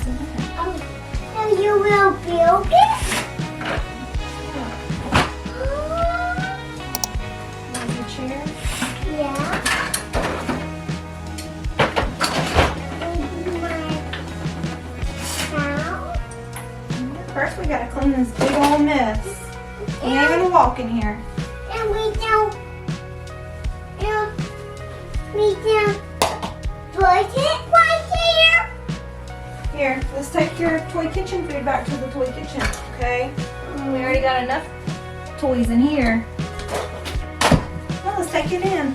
So you will build it? Want your chair? Yeah. First, we gotta clean this big old mess. Can't even walk in here. And we don't put it right here. Here, let's take your toy kitchen food back to the toy kitchen, okay? We already got enough toys in here. Well, let's take it in.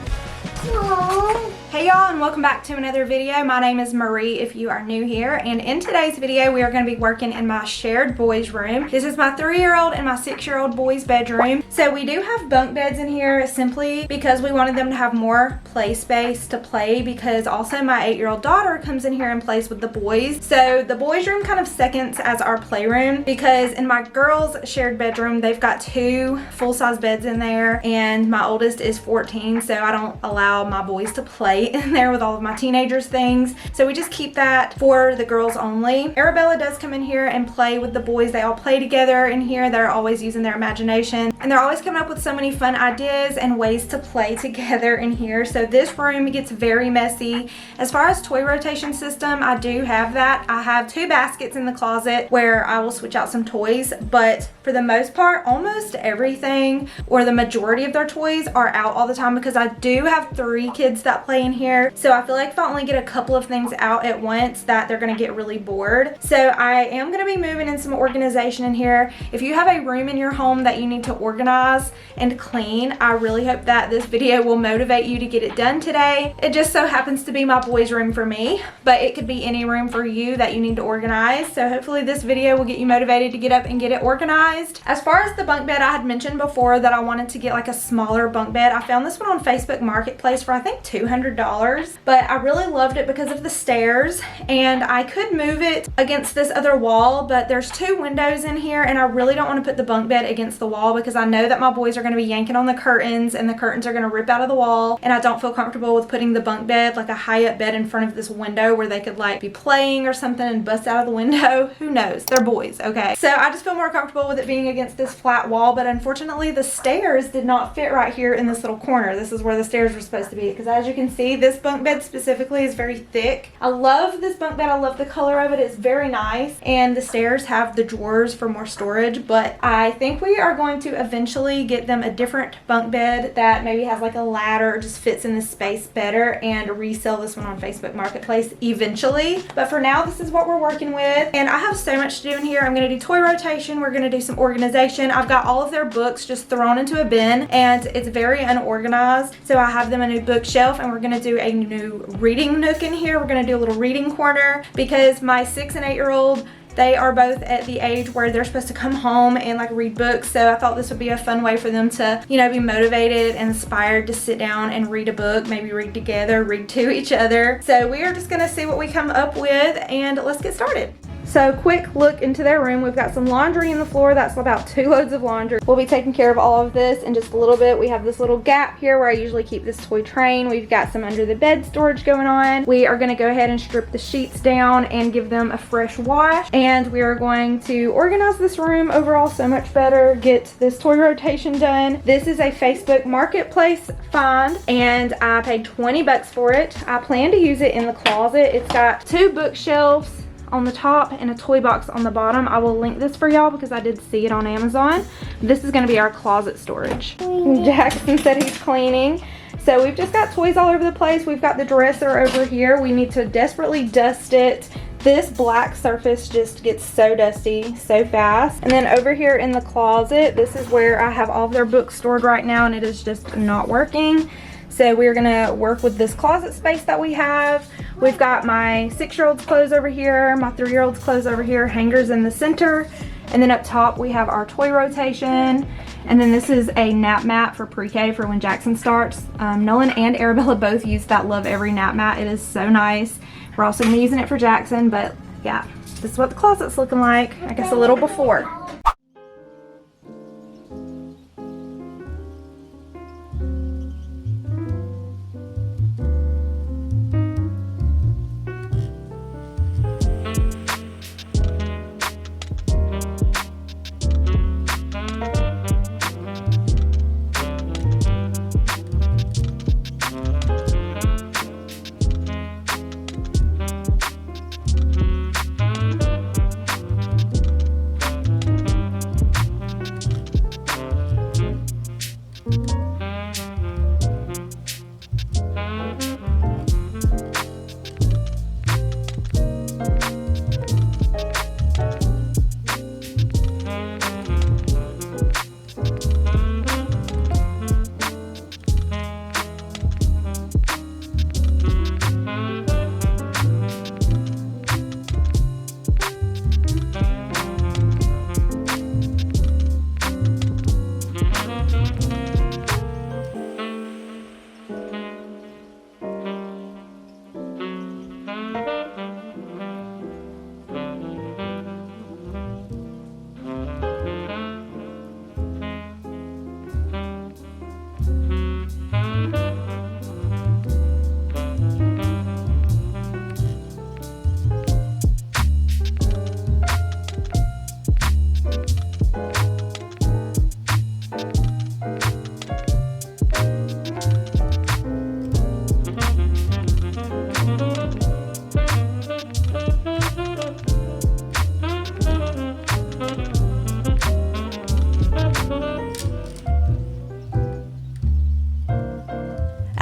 Oh. Hey y'all, and welcome back to another video. My name is Marie if you are new here, and in today's video we are going to be working in my shared boys room. This is my 3-year-old and my 6-year-old boys bedroom. So we do have bunk beds in here simply because we wanted them to have more play space to play, because also my 8-year-old daughter comes in here and plays with the boys. So the boys room kind of seconds as our playroom, because in my girls shared bedroom they've got 2 full-size beds in there, and my oldest is 14, so I don't allow my boys to play in there with all of my teenagers things, so we just keep that for the girls only. Arabella does come in here and play with the boys. They all play together in here. They're always using their imagination, and they're always coming up with so many fun ideas and ways to play together in here. So this room gets very messy. As far as toy rotation system, I do have that. I have 2 baskets in the closet where I will switch out some toys, but for the most part almost everything, or the majority of their toys, are out all the time, because I do have 3 kids that play in here. So I feel like if I only get a couple of things out at once, that they're gonna get really bored. So I am gonna be moving in some organization in here. If you have a room in your home that you need to organize and clean, I really hope that this video will motivate you to get it done today. It just so happens to be my boys' room for me, but it could be any room for you that you need to organize. So hopefully this video will get you motivated to get up and get it organized. As far as the bunk bed, I had mentioned before that I wanted to get like a smaller bunk bed. I found this one on Facebook Marketplace for I think $200, but I really loved it because of the stairs, and I could move it against this other wall, but there's 2 windows in here, and I really don't want to put the bunk bed against the wall because I know that my boys are going to be yanking on the curtains and the curtains are going to rip out of the wall, and I don't feel comfortable with putting the bunk bed, like a high up bed, in front of this window where they could like be playing or something and bust out of the window. Who knows? They're boys, okay? So I just feel more comfortable with it being against this flat wall, but unfortunately the stairs did not fit right here in this little corner. This is where the stairs were supposed to be, because as you can see, this bunk bed specifically is very thick. I love this bunk bed. I love the color of it. It's very nice, and the stairs have the drawers for more storage, but I think we are going to eventually get them a different bunk bed that maybe has like a ladder or just fits in the space better, and resell this one on Facebook Marketplace eventually. But for now, this is what we're working with, and I have so much to do in here. I'm going to do toy rotation. We're going to do some organization. I've got all of their books just thrown into a bin, and it's very unorganized, so I have them in a bookshelf, and we're going to do a new reading nook in here. We're going to do a little reading corner because my 6 and 8-year-old, they are both at the age where they're supposed to come home and like read books. So I thought this would be a fun way for them to, you know, be motivated and inspired to sit down and read a book, maybe read together, read to each other. So we are just gonna see what we come up with, and let's get started. So quick look into their room. We've got some laundry in the floor. That's about 2 loads of laundry. We'll be taking care of all of this in just a little bit. We have this little gap here where I usually keep this toy train. We've got some under the bed storage going on. We are gonna go ahead and strip the sheets down and give them a fresh wash. And we are going to organize this room overall so much better, get this toy rotation done. This is a Facebook Marketplace find, and I paid 20 bucks for it. I plan to use it in the closet. It's got 2 bookshelves on the top and a toy box on the bottom. I will link this for y'all because I did see it on Amazon. This is going to be our closet storage. Jackson said he's cleaning. So we've just got toys all over the place. We've got the dresser over here. We need to desperately dust it. This black surface just gets so dusty so fast. And then over here in the closet, this is where I have all of their books stored right now, and it is just not working. So we're gonna work with this closet space that we have. We've got my 6-year-old's clothes over here, my 3-year-old's clothes over here, hangers in the center. And then up top we have our toy rotation. And then this is a nap mat for pre-K for when Jackson starts. Nolan and Arabella both use that Love Every nap mat. It is so nice. We're also gonna be using it for Jackson, but yeah, this is what the closet's looking like. I guess a little before.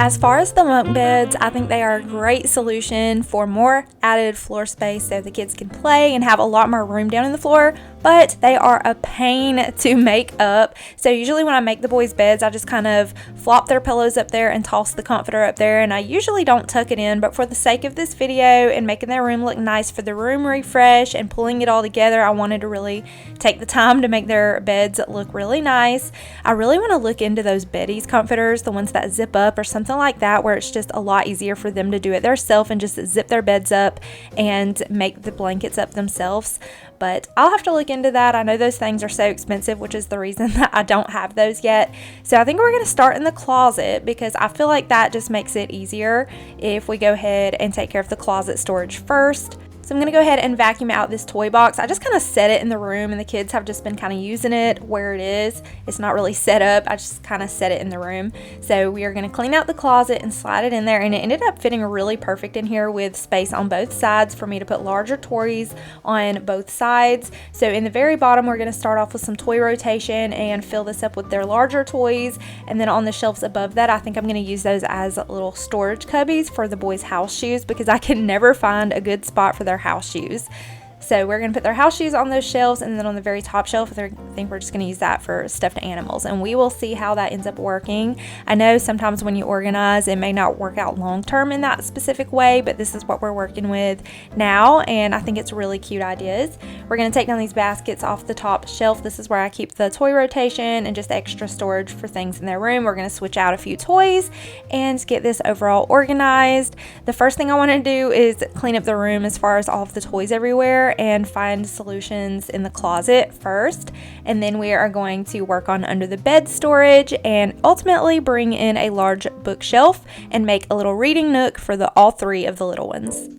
As far as the bunk beds, I think they are a great solution for more added floor space so the kids can play and have a lot more room down in the floor, but they are a pain to make up. So usually when I make the boys' beds, I just kind of flop their pillows up there and toss the comforter up there, and I usually don't tuck it in, but for the sake of this video and making their room look nice for the room refresh and pulling it all together, I wanted to really take the time to make their beds look really nice. I really want to look into those Betty's comforters, the ones that zip up or something like that, where it's just a lot easier for them to do it themselves and just zip their beds up and make the blankets up themselves. But I'll have to look into that. I know those things are so expensive, which is the reason that I don't have those yet. So I think we're going to start in the closet because I feel like that just makes it easier if we go ahead and take care of the closet storage first. So I'm going to go ahead and vacuum out this toy box. I just kind of set it in the room and the kids have just been kind of using it where it is. It's not really set up. I just kind of set it in the room. So we are going to clean out the closet and slide it in there, and it ended up fitting really perfect in here with space on both sides for me to put larger toys on both sides. So in the very bottom, we're going to start off with some toy rotation and fill this up with their larger toys. And then on the shelves above that, I think I'm going to use those as little storage cubbies for the boys' house shoes because I can never find a good spot for their house shoes. So we're going to put their house shoes on those shelves, and then on the very top shelf, I think we're just going to use that for stuffed animals, and we will see how that ends up working. I know sometimes when you organize, it may not work out long term in that specific way, but this is what we're working with now, and I think it's really cute ideas. We're going to take down these baskets off the top shelf. This is where I keep the toy rotation and just extra storage for things in their room. We're going to switch out a few toys and get this overall organized. The first thing I want to do is clean up the room as far as all of the toys everywhere and find solutions in the closet first, and then we are going to work on under the bed storage and ultimately bring in a large bookshelf and make a little reading nook for all three of the little ones.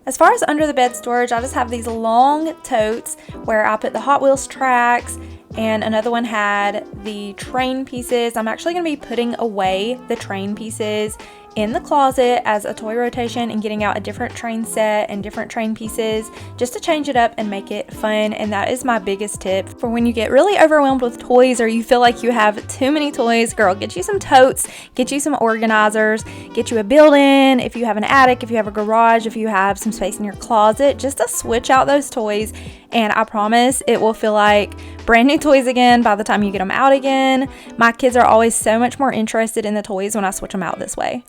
As far as under the bed storage, I just have these long totes where I put the Hot Wheels tracks, and another one had the train pieces. I'm actually going to be putting away the train pieces in the closet as a toy rotation and getting out a different train set and different train pieces just to change it up and make it fun. And that is my biggest tip for when you get really overwhelmed with toys or you feel like you have too many toys. Girl, get you some totes, get you some organizers, get you a built-in, if you have an attic, if you have a garage, if you have some space in your closet, just to switch out those toys. And I promise it will feel like brand new toys again by the time you get them out again. My kids are always so much more interested in the toys when I switch them out this way.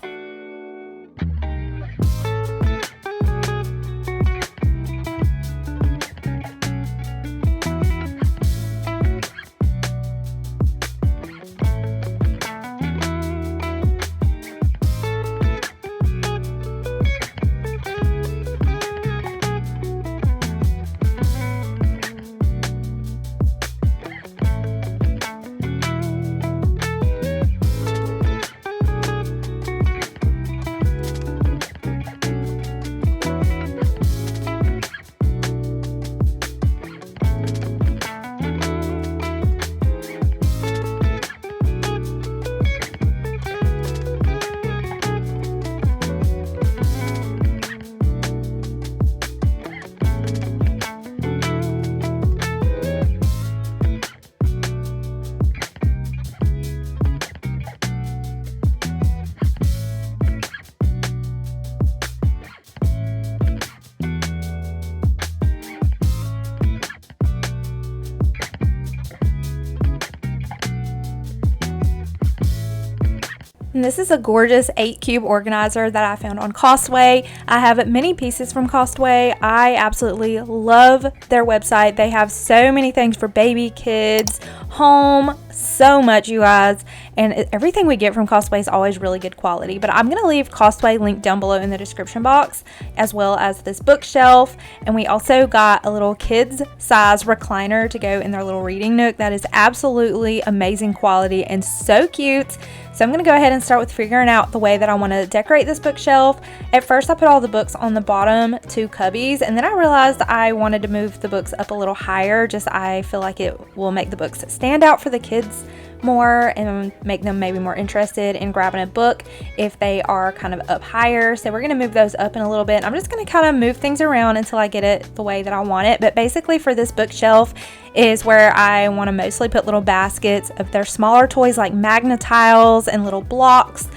And this is a gorgeous 8-cube organizer that I found on Costway. I have many pieces from Costway. I absolutely love their website. They have so many things for baby, kids, home, so much, you guys. And everything we get from Costway is always really good quality. But I'm going to leave Costway linked down below in the description box, as well as this bookshelf. And we also got a little kids size recliner to go in their little reading nook. That is absolutely amazing quality and so cute. So I'm going to go ahead and start with figuring out the way that I want to decorate this bookshelf. At first I put all the books on the bottom 2 cubbies, and then I realized I wanted to move the books up a little higher. Just I feel like it will make the books stand out for the kids more and make them maybe more interested in grabbing a book if they are kind of up higher. So we're going to move those up in a little bit. I'm just going to kind of move things around until I get it the way that I want it. But basically for this bookshelf is where I want to mostly put little baskets of their smaller toys like Magnetiles and little blocks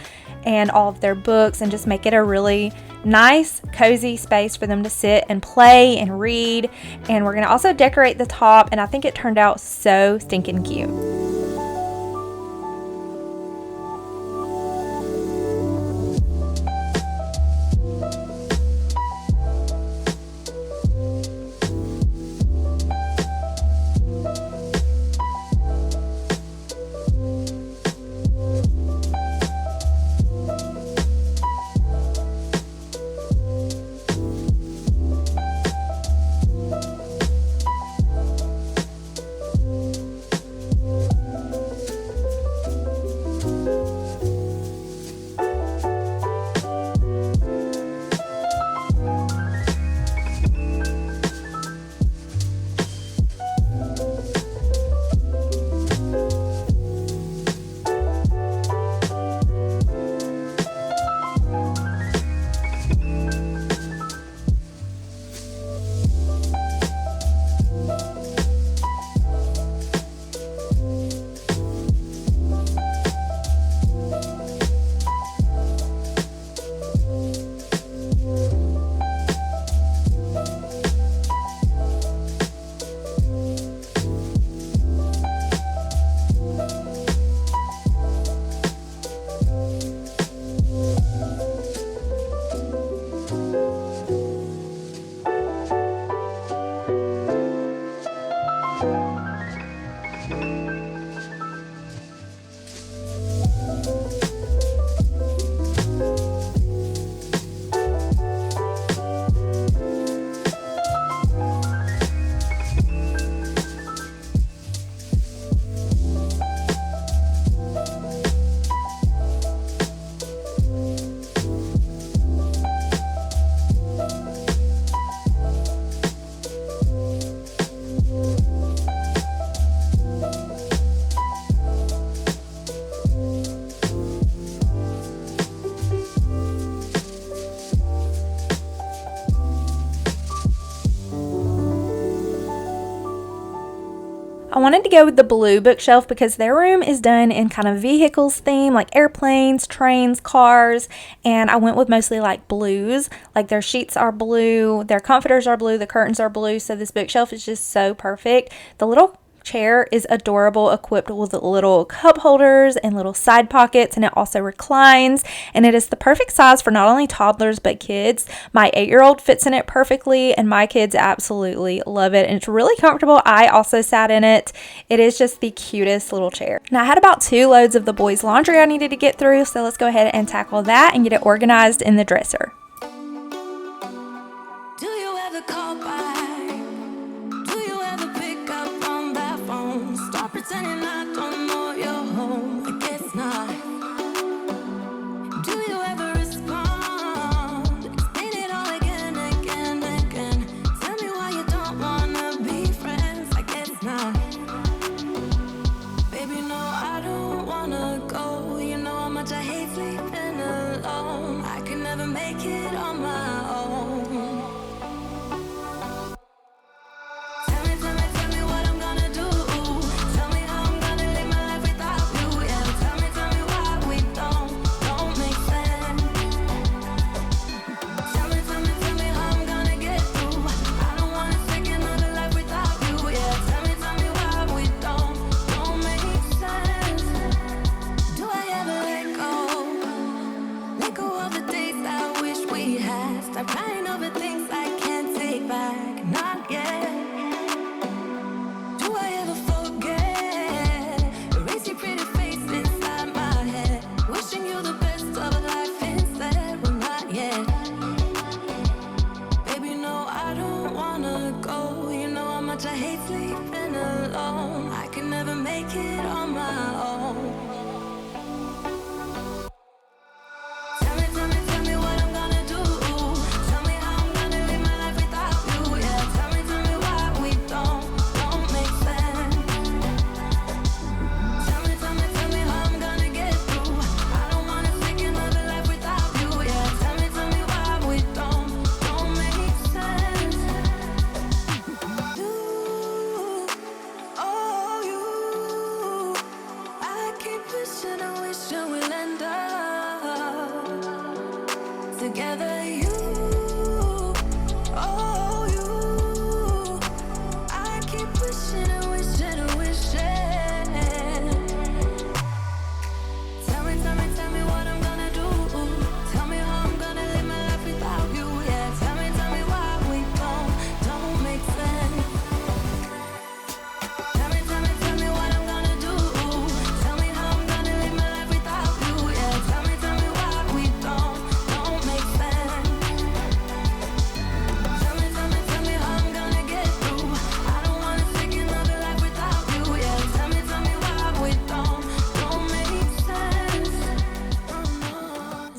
and all of their books, and just make it a really nice cozy space for them to sit and play and read. And we're going to also decorate the top, and I think it turned out so stinking cute. I wanted to go with the blue bookshelf because their room is done in kind of vehicles theme, like airplanes, trains, cars, and I went with mostly like blues. Like their sheets are blue, their comforters are blue, the curtains are blue, so this bookshelf is just so perfect. The little chair is adorable, equipped with little cup holders and little side pockets, and it also reclines, and it is the perfect size for not only toddlers but kids. My 8-year-old fits in it perfectly, and my kids absolutely love it, and it's really comfortable. I also sat in it. It is just the cutest little chair. Now I had about 2 loads of the boys' laundry I needed to get through, so let's go ahead and tackle that and get it organized in the dresser. Do you ever call back? Do you ever pick up on that phone? Stop pretending I don't know you're home. I guess not. Do you ever respond? Explain it all again, again, again. Tell me why you don't wanna be friends. I guess not. Baby, no, I don't wanna go. You know how much I hate sleeping alone. I can never make it on my own. Tell me what I'm gonna do. Tell me how I'm gonna live my life without you. Yeah, tell me why we don't make sense. Tell me how I'm gonna get through. I don't wanna take another life without you. Yeah, tell me why we don't make sense. Do I ever let go of the days I wish we had? Stop crying over things I can't take back, not yet. Do I ever forget? Erase your pretty face inside my head. Wishing you the best of life instead. Well, not yet. Baby, no, I don't wanna go. You know how much I hate sleeping alone. I can never make it on my own.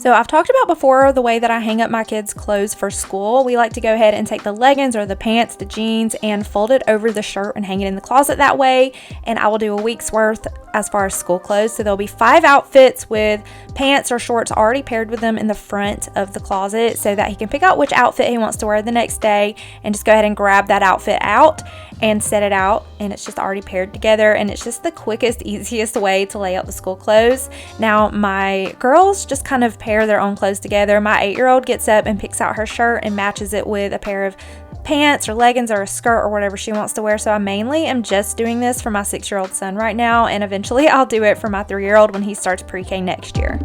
So I've talked about before the way that I hang up my kids' clothes for school. We like to go ahead and take the leggings or the pants, the jeans, and fold it over the shirt and hang it in the closet that way. And I will do a week's worth as far as school clothes. So there'll be 5 outfits with pants or shorts already paired with them in the front of the closet so that he can pick out which outfit he wants to wear the next day and just go ahead and grab that outfit out and set it out, and it's just already paired together, and it's just the quickest, easiest way to lay out the school clothes. Now my girls just kind of pair their own clothes together. My 8-year-old gets up and picks out her shirt and matches it with a pair of pants or leggings or a skirt or whatever she wants to wear. So I mainly am just doing this for my 6-year-old son right now, and eventually I'll do it for my 3-year-old when he starts pre-K next year.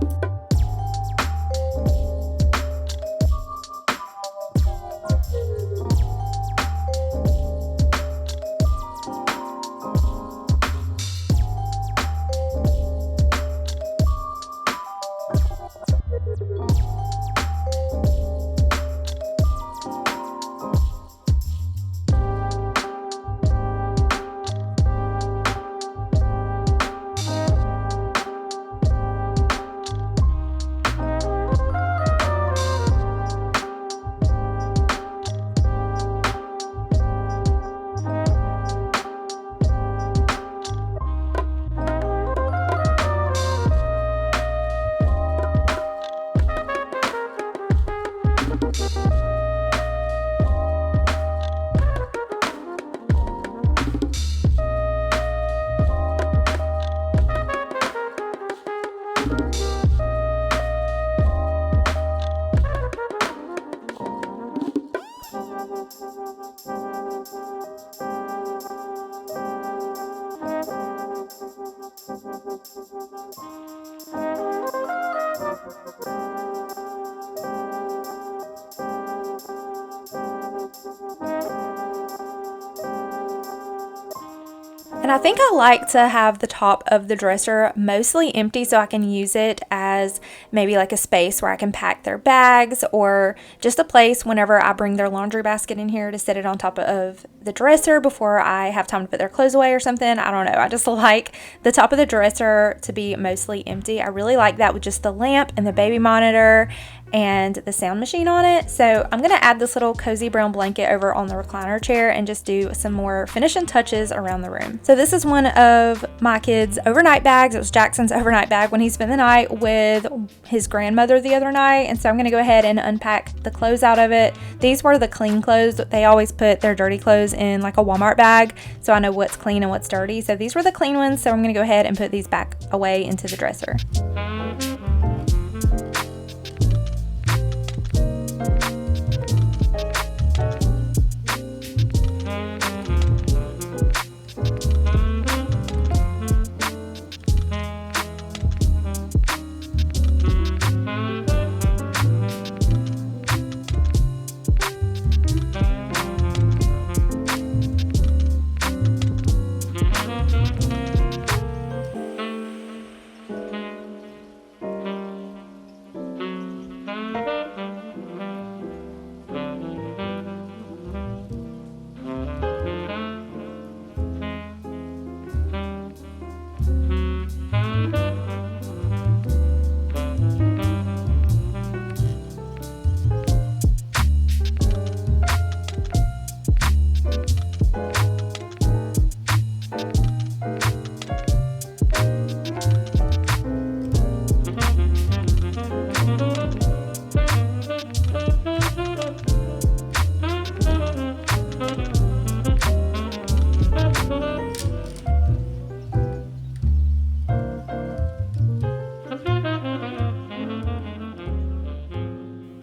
And I think I like to have the top of the dresser mostly empty so I can use it as maybe like a space where I can pack their bags, or just a place whenever I bring their laundry basket in here to set it on top of the dresser before I have time to put their clothes away or something. I don't know. I just like the top of the dresser to be mostly empty. I really like that with just the lamp and the baby monitor and the sound machine on it. So I'm going to add this little cozy brown blanket over on the recliner chair and just do some more finishing touches around the room. So this is one of my kids' overnight bags. It was Jackson's overnight bag when he spent the night with his grandmother the other night. And so I'm going to go ahead and unpack the clothes out of it. These were the clean clothes. They always put their dirty clothes in like a Walmart bag, so I know what's clean and what's dirty. So these were the clean ones. So I'm going to go ahead and put these back away into the dresser.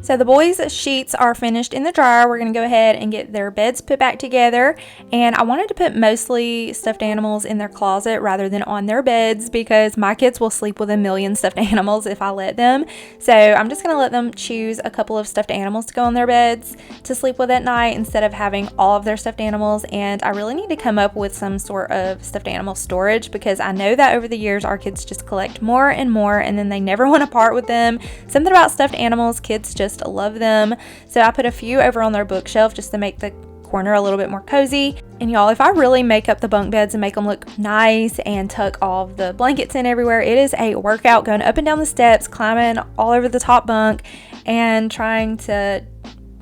So the boys' sheets are finished in the dryer. We're going to go ahead and get their beds put back together. And I wanted to put mostly stuffed animals in their closet rather than on their beds because my kids will sleep with a million stuffed animals if I let them. So I'm just going to let them choose a couple of stuffed animals to go on their beds to sleep with at night instead of having all of their stuffed animals. And I really need to come up with some sort of stuffed animal storage because I know that over the years our kids just collect more and more and then they never want to part with them. Something about stuffed animals, kids just love them. So I put a few over on their bookshelf just to make the corner a little bit more cozy. And y'all, if I really make up the bunk beds and make them look nice and tuck all of the blankets in everywhere, it is a workout going up and down the steps, climbing all over the top bunk, and trying to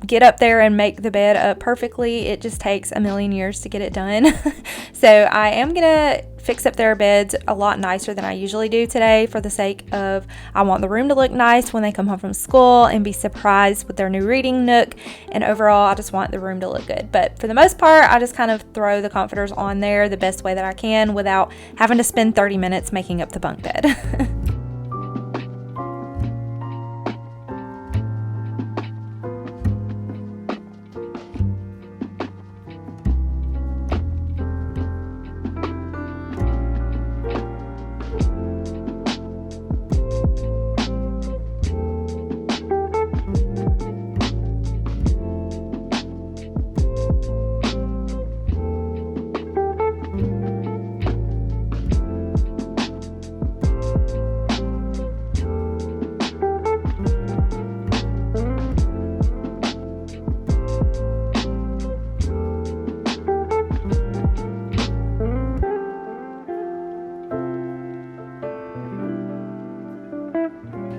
get up there and make the bed up perfectly. It just takes a million years to get it done. So I am gonna fix up their beds a lot nicer than I usually do today, for the sake of I want the room to look nice when they come home from school and be surprised with their new reading nook, and overall I just want the room to look good. But for the most part, I just kind of throw the comforters on there the best way that I can without having to spend 30 minutes making up the bunk bed.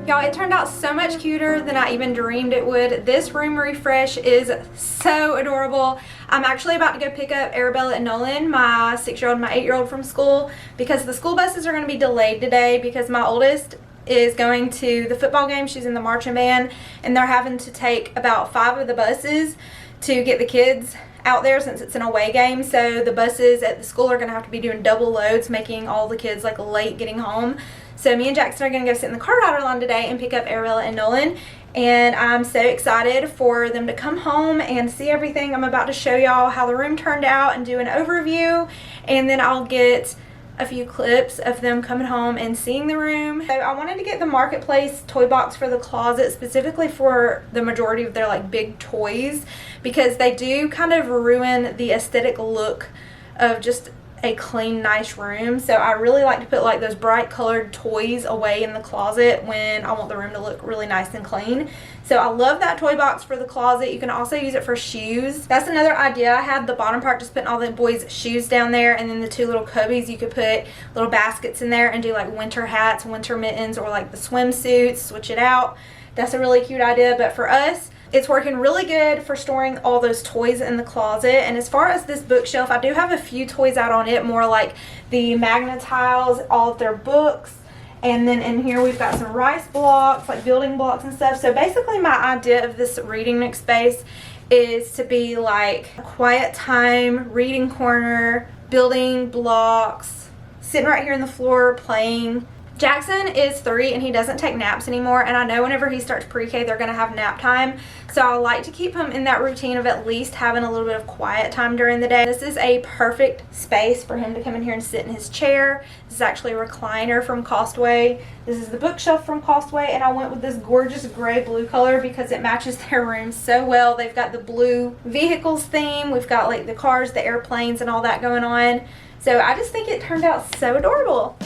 Y'all, it turned out so much cuter than I even dreamed it would. This room refresh is so adorable. I'm actually about to go pick up Arabella and Nolan, my 6-year-old and my 8-year-old, from school, because the school buses are going to be delayed today because my oldest is going to the football game. She's in the marching band, and they're having to take about 5 of the buses to get the kids out there since it's an away game. So the buses at the school are going to have to be doing double loads, making all the kids like late getting home. So me and Jackson are going to go sit in the car rider line today and pick up Arabella and Nolan. And I'm so excited for them to come home and see everything. I'm about to show y'all how the room turned out and do an overview. And then I'll get a few clips of them coming home and seeing the room. So I wanted to get the Marketplace toy box for the closet, specifically for the majority of their like big toys, because they do kind of ruin the aesthetic look of just a clean, nice room. So I really like to put like those bright colored toys away in the closet when I want the room to look really nice and clean. So I love that toy box for the closet. You can also use it for shoes. That's another idea I had, the bottom part, just putting all the boys' shoes down there, and then the 2 little cubies, you could put little baskets in there and do like winter hats, winter mittens, or like the swimsuits, switch it out. That's a really cute idea. But for us, it's working really good for storing all those toys in the closet. And as far as this bookshelf, I do have a few toys out on it, more like the magnet tiles, all of their books. And then in here we've got some rice blocks, like building blocks and stuff. So basically my idea of this reading nook space is to be like a quiet time, reading corner, building blocks, sitting right here on the floor playing. Jackson is 3 and he doesn't take naps anymore, and I know whenever he starts pre-K they're going to have nap time, so I like to keep him in that routine of at least having a little bit of quiet time during the day. This is a perfect space for him to come in here and sit in his chair. This is actually a recliner from Costway. This is the bookshelf from Costway, and I went with this gorgeous gray blue color because it matches their room so well. They've got the blue vehicles theme, we've got like the cars, the airplanes, and all that going on. So I just think it turned out so adorable.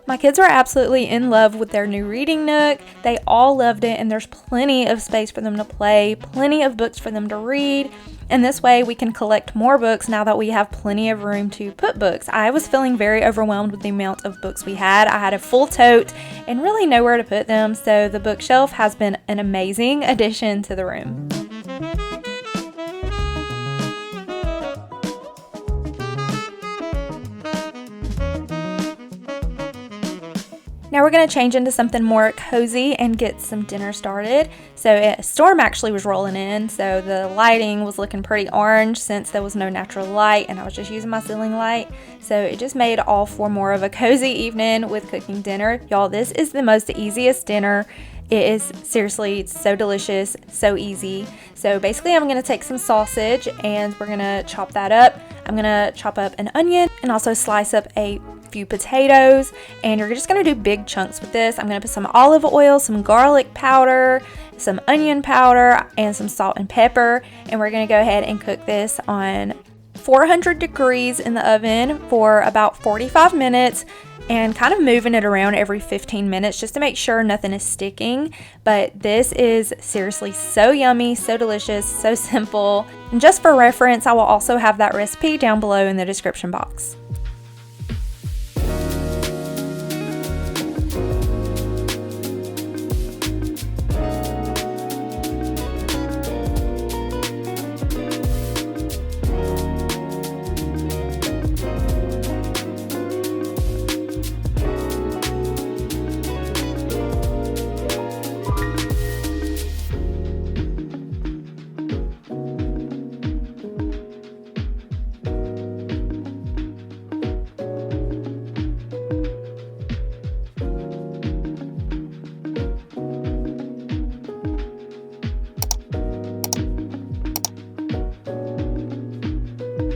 My kids are absolutely in love with their new reading nook. They all loved it, and there's plenty of space for them to play, plenty of books for them to read, and this way we can collect more books now that we have plenty of room to put books. I was feeling very overwhelmed with the amount of books we had. I had a full tote and really nowhere to put them, so the bookshelf has been an amazing addition to the room. Now we're going to change into something more cozy and get some dinner started. So a storm actually was rolling in, so the lighting was looking pretty orange since there was no natural light and I was just using my ceiling light. So it just made all for more of a cozy evening with cooking dinner. Y'all, this is the most easiest dinner. It is seriously so delicious, so easy. So basically I'm going to take some sausage and we're going to chop that up. I'm going to chop up an onion and also slice up a few potatoes, and you're just going to do big chunks with this. I'm going to put some olive oil, some garlic powder, some onion powder, and some salt and pepper, and we're going to go ahead and cook this on 400 degrees in the oven for about 45 minutes and kind of moving it around every 15 minutes just to make sure nothing is sticking. But this is seriously so yummy, so delicious, so simple. And just for reference, I will also have that recipe down below in the description box.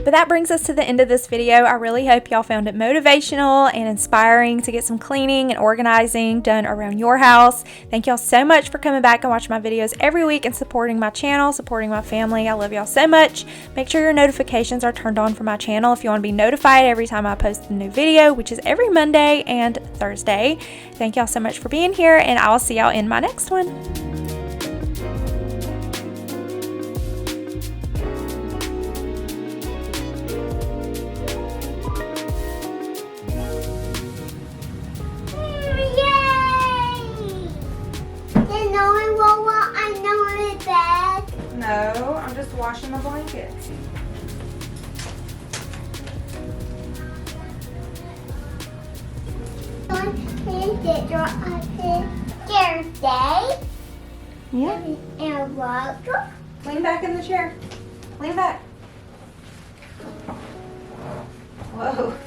But that brings us to the end of this video. I really hope y'all found it motivational and inspiring to get some cleaning and organizing done around your house. Thank y'all so much for coming back and watching my videos every week and supporting my channel, supporting my family. I love y'all so much. Make sure your notifications are turned on for my channel if you want to be notified every time I post a new video, which is every Monday and Thursday. Thank y'all so much for being here, and I'll see y'all in my next one. No, I'm just washing the blankets. Thursday. Yeah. And what? Lean back in the chair. Lean back. Whoa.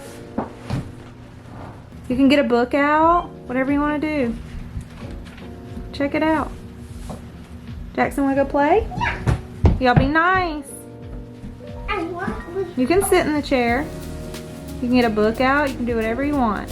You can get a book out, whatever you want to do. Check it out. Jackson, want to go play? Yeah. Y'all be nice. And what? You can sit in the chair. You can get a book out. You can do whatever you want.